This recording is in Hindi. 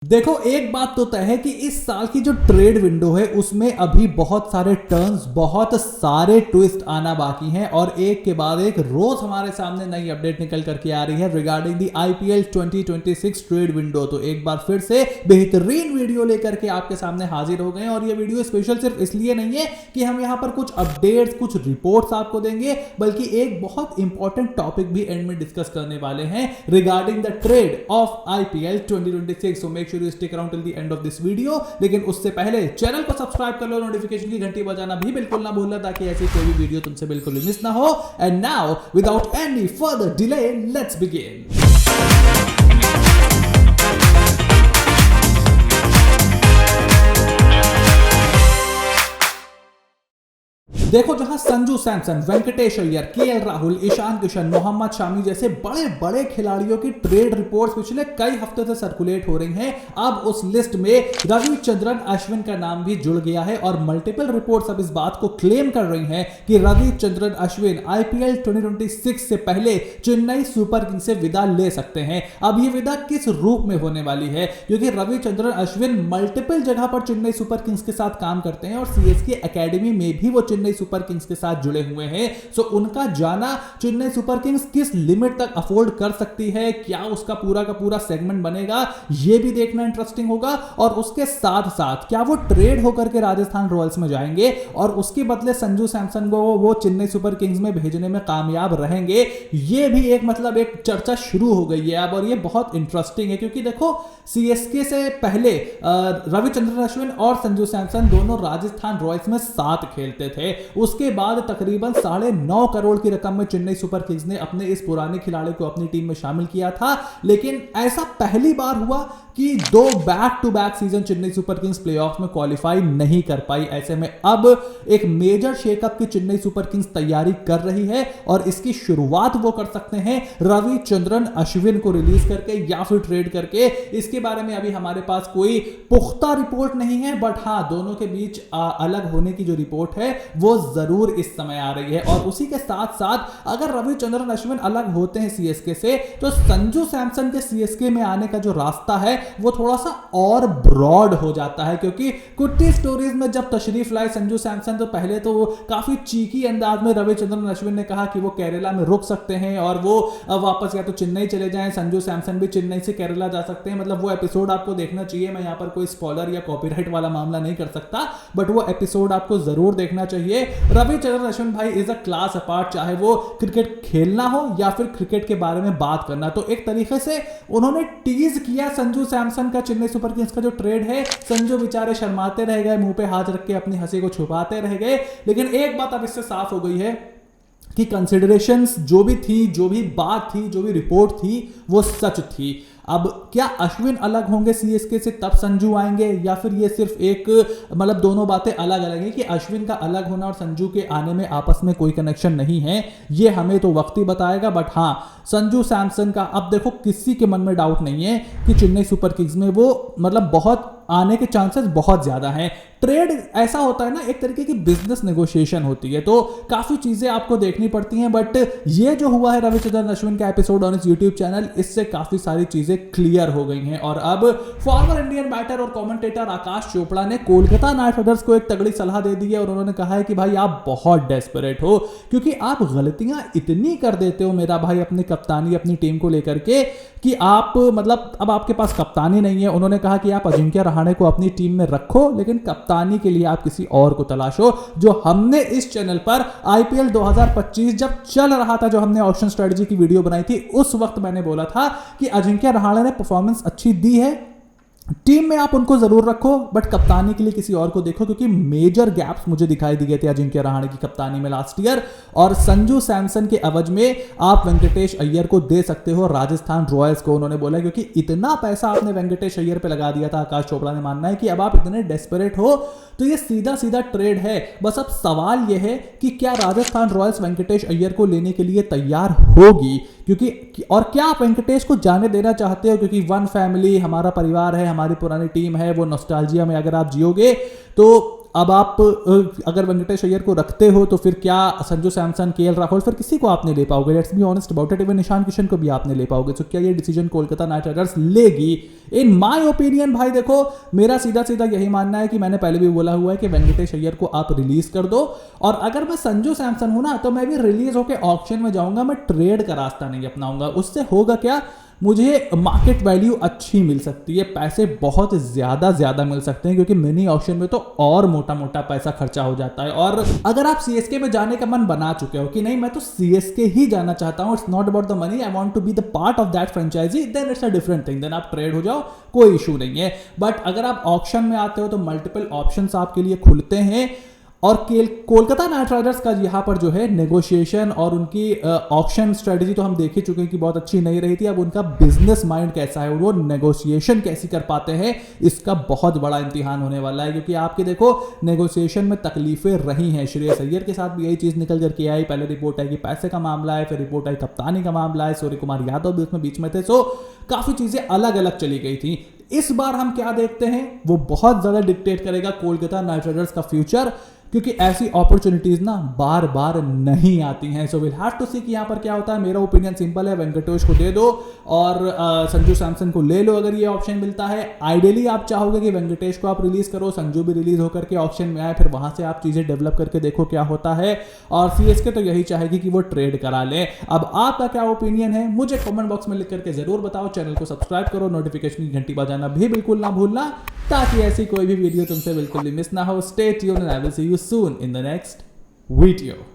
देखो, एक बात तो तय है कि इस साल की जो ट्रेड विंडो है उसमें अभी बहुत सारे टर्न्स, बहुत सारे ट्विस्ट आना बाकी हैं और एक के बाद एक रोज हमारे सामने नई अपडेट निकल करके आ रही है regarding the IPL 2026 trade window. तो एक बार फिर से बेहतरीन वीडियो लेकर के आपके सामने हाजिर हो गए और ये वीडियो स्पेशल सिर्फ इसलिए नहीं है कि हम यहाँ पर कुछ अपडेट्स, कुछ रिपोर्ट्स आपको देंगे, बल्कि एक बहुत इंपॉर्टेंट टॉपिक भी एंड में डिस्कस करने वाले हैं regarding the trade off IPL 2026। So make sure you stick around till the end of this video. लेकिन उससे पहले चैनल को सब्सक्राइब कर लो, नोटिफिकेशन की घंटी बजाना भी बिल्कुल ना भूलना ताकि ऐसी कोई भी वीडियो तुमसे बिल्कुल भी मिस ना हो। And now without any further delay let's begin. देखो, जहां संजू सैमसन, वेंकटेश अय्यर, केएल राहुल, ईशान किशन, मोहम्मद शामी जैसे बड़े बड़े खिलाड़ियों की ट्रेड रिपोर्ट्स पिछले कई हफ्ते से सर्कुलेट हो रही हैं, अब उस लिस्ट में रविचंद्रन अश्विन का नाम भी जुड़ गया है और मल्टीपल रिपोर्ट्स अब इस बात को क्लेम कर रही हैं कि रविचंद्रन अश्विन आईपीएल 2026 से पहले चेन्नई सुपर किंग्स से विदा ले सकते हैं। अब ये विदा किस रूप में होने वाली है, क्योंकि रविचंद्रन अश्विन मल्टीपल जगह पर चेन्नई सुपर किंग्स के साथ काम करते हैं और सीएसके एकेडमी में भी वो चेन्नई सुपर किंग्स के साथ जुड़े हुए हैं। सो उनका जाना चेन्नई सुपर किंग्स किस लिमिट तक अफोर्ड कर सकती है, क्या उसका पूरा का पूरा सेगमेंट बनेगा, यह भी देखना इंटरेस्टिंग होगा। और उसके साथ साथ क्या वो ट्रेड होकर के राजस्थान रॉयल्स में जाएंगे और उसके बदले संजू सैमसन को वो चेन्नई सुपर किंग्स में भेजने में कामयाब रहेंगे, ये भी एक चर्चा शुरू हो गई है अब। और ये बहुत इंटरेस्टिंग है क्योंकि देखो, सीएसके से पहले रविचंद्रन अश्विन और संजू सैमसन दोनों राजस्थान रॉयल्स में साथ खेलते थे। उसके बाद तकरीबन 9.5 करोड़ की रकम में चेन्नई सुपर किंग्स ने अपने इस पुराने खिलाड़ी को अपनी टीम में शामिल किया था। लेकिन ऐसा पहली बार हुआ कि 2 back to back season Chennai Super Kings playoffs में क्वालिफाई नहीं कर पाई। ऐसे में अब एक मेजर शेकअप की चेन्नई सुपर किंग्स तैयारी कर रही है और इसकी शुरुआत वो कर सकते हैं रविचंद्रन अश्विन को रिलीज करके या फिर ट्रेड करके। इसके बारे में अभी हमारे पास कोई पुख्ता रिपोर्ट नहीं है, बट हाँ, दोनों के बीच अलग होने की जो रिपोर्ट है वो जरूर इस समय आ रही है। और उसी के साथ साथ अगर रविचंद्रन अश्विन अलग होते हैं सीएसके से, तो संजू सैमसन के सीएसके में आने का जो रास्ता है वो थोड़ा सा और ब्रॉड हो जाता है, क्योंकि कुट्टी स्टोरीज में जब तशरीफ लाए संजू सैमसन तो पहले तो वो काफी चीकी अंदाज में रविचंद्रन अश्विन ने कहा कि वो केरला में रुक सकते हैं और वो वापस या तो चेन्नई चले जाएं, संजू सैमसन भी चेन्नई से केरला जा सकते हैं। मतलब वो एपिसोड आपको देखना चाहिए। मैं यहां पर कोई स्पॉइलर या कॉपीराइट वाला मामला नहीं कर सकता, बट वो एपिसोड आपको जरूर देखना चाहिए। रविचंद्रन अश्विन भाई इज अ क्लास अपार्ट, चाहे वो क्रिकेट खेलना हो या फिर क्रिकेट के बारे में बात करना। तो एक तरीके से उन्होंने टीज किया संजू सैमसन का चेन्नई सुपर किंग्स का जो ट्रेड है। संजू बेचारे शर्माते रह गए, मुंह पे हाथ रख के अपनी हंसी को छुपाते रह गए। लेकिन एक बात अब इससे साफ हो गई है कि कंसिडरेशंस जो भी थी, जो भी बात थी, जो भी रिपोर्ट थी, वो सच थी। अब क्या अश्विन अलग होंगे सीएसके से तब संजू आएंगे, या फिर ये सिर्फ एक मतलब दोनों बातें अलग अलग है कि अश्विन का अलग होना और संजू के आने में आपस में कोई कनेक्शन नहीं है, ये हमें तो वक्त ही बताएगा। बट हाँ, संजू सैमसन का अब देखो किसी के मन में डाउट नहीं है कि चेन्नई सुपर किंग्स में वो मतलब बहुत आने के चांसेस बहुत ज्यादा हैं। ट्रेड ऐसा होता है ना, एक तरीके की बिजनेस नेगोशिएशन होती है, तो काफी चीजें आपको देखनी पड़ती हैं। बट ये जो हुआ है रविचंद्रन अश्विन का एपिसोड ऑन इस यूट्यूब चैनल, इससे काफी सारी चीजें क्लियर हो गई हैं। और अब फॉर्मर इंडियन बैटर और कमेंटेटर आकाश चोपड़ा ने कोलकाता नाइट राइडर्स को एक तगड़ी सलाह दे दी है और उन्होंने कहा है कि भाई आप बहुत डेस्परेट हो, क्योंकि आप गलतियां इतनी कर देते हो मेरा भाई अपनी कप्तानी, अपनी टीम को लेकर के, कि आप मतलब अब आपके पास कप्तानी नहीं है। उन्होंने कहा कि आप अजिंक्य रहाणे को अपनी टीम में रखो, लेकिन कप्तानी के लिए आप किसी और को तलाशो। जो हमने इस चैनल पर आईपीएल 2025 जब चल रहा था, जो हमने ऑप्शन स्ट्रेटजी की वीडियो बनाई थी, उस वक्त मैंने बोला था कि अजिंक्य रहाणे ने परफॉर्मेंस अच्छी दी है, टीम में आप उनको जरूर रखो, बट कप्तानी के लिए किसी और को देखो, क्योंकि मेजर गैप्स मुझे दिखाई दिए थे अजिंक्य रहाणे की कप्तानी में लास्ट ईयर। और संजू सैमसन के एवज में आप वेंकटेश अय्यर को दे सकते हो राजस्थान रॉयल्स को, उन्होंने बोला, क्योंकि इतना पैसा आपने वेंकटेश अय्यर पे लगा दिया था। आकाश चोपड़ा ने मानना है कि अब आप इतने डेस्परेट हो तो ये सीधा सीधा ट्रेड है। बस अब सवाल यह है कि क्या राजस्थान रॉयल्स वेंकटेश अय्यर को लेने के लिए तैयार होगी, क्योंकि और क्या आप वेंकटेश को जाने देना चाहते हो, क्योंकि वन फैमिली, हमारा परिवार है, हमारी पुरानी टीम है, वो नॉस्टैल्जिया में अगर आप जियोगे तो अब आप अगर वेंकटेश अय्यर को रखते हो तो फिर क्या संजू सैमसन, केएल राहुल, फिर किसी को आप नहीं ले पाओगे। Let's be honest about it. Even Ishan Kishan को भी आप नहीं ले पाओगे। तो क्या ये डिसीजन कोलकाता नाइट राइडर्स लेगी? इन माय ओपिनियन भाई देखो, मेरा सीधा सीधा यही मानना है कि मैंने पहले भी बोला हुआ है कि वेंकटेश अय्यर को आप रिलीज कर दो, और अगर मैं संजू सैमसन हूं ना तो मैं भी रिलीज होकर ऑक्शन में जाऊंगा, मैं ट्रेड का रास्ता नहीं अपनाऊंगा। उससे होगा क्या, मुझे मार्केट वैल्यू अच्छी मिल सकती है, पैसे बहुत ज्यादा मिल सकते हैं, क्योंकि मिनी ऑक्शन में तो और मोटा मोटा पैसा खर्चा हो जाता है। और अगर आप सीएसके में जाने का मन बना चुके हो कि नहीं मैं तो सीएसके ही जाना चाहता हूं, it's not about the money, I want to be the part of that franchise, then it's a different thing, then आप ट्रेड हो जाओ, कोई इशू नहीं है। बट अगर आप ऑक्शन में आते हो तो मल्टीपल ऑप्शंस आपके लिए खुलते हैं, और कोलकाता नाइट राइडर्स का यहाँ पर जो है नेगोशिएशन और उनकी ऑक्शन स्ट्रेटजी तो हम देख ही चुके हैं कि बहुत अच्छी नहीं रही थी। अब उनका बिजनेस माइंड कैसा है, वो नेगोशिएशन कैसी कर पाते हैं, इसका बहुत बड़ा इम्तिहान होने वाला है। क्योंकि आपके देखो नेगोशिएशन में तकलीफें रही हैं, श्रेयस अय्यर के साथ भी यही चीज निकल करके आई। पहले रिपोर्ट आई कि पैसे का मामला है, फिर रिपोर्ट आई कप्तानी का मामला है, सूर्य कुमार यादव भी उसमें बीच में थे। सो काफी चीजें अलग अलग चली गई थी। इस बार हम क्या देखते हैं वो बहुत ज्यादा डिक्टेट करेगा कोलकाता नाइट राइडर्स का फ्यूचर, क्योंकि ऐसी अपॉर्चुनिटीज ना बार बार नहीं आती हैं। सो विल हैव टू सी कि यहाँ पर क्या होता है। मेरा ओपिनियन सिंपल है, वेंकटेश को दे दो और संजू सैमसन को ले लो अगर ये ऑप्शन मिलता है। आइडियली आप चाहोगे कि वेंकटेश को आप रिलीज करो, संजू भी रिलीज होकर के ऑप्शन में आए, फिर वहां से आप चीजें डेवलप करके देखो क्या होता है। और सीएसके तो यही चाहेगी कि वो ट्रेड करा ले। अब आपका क्या ओपिनियन है मुझे कमेंट बॉक्स में लिख करके जरूर बताओ। चैनल को सब्सक्राइब करो, नोटिफिकेशन की घंटी बजाना भी बिल्कुल ना भूलना, ताकि ऐसी कोई भी वीडियो तुमसे बिल्कुल भी मिस ना हो। Stay tuned and I will see you soon in the next video.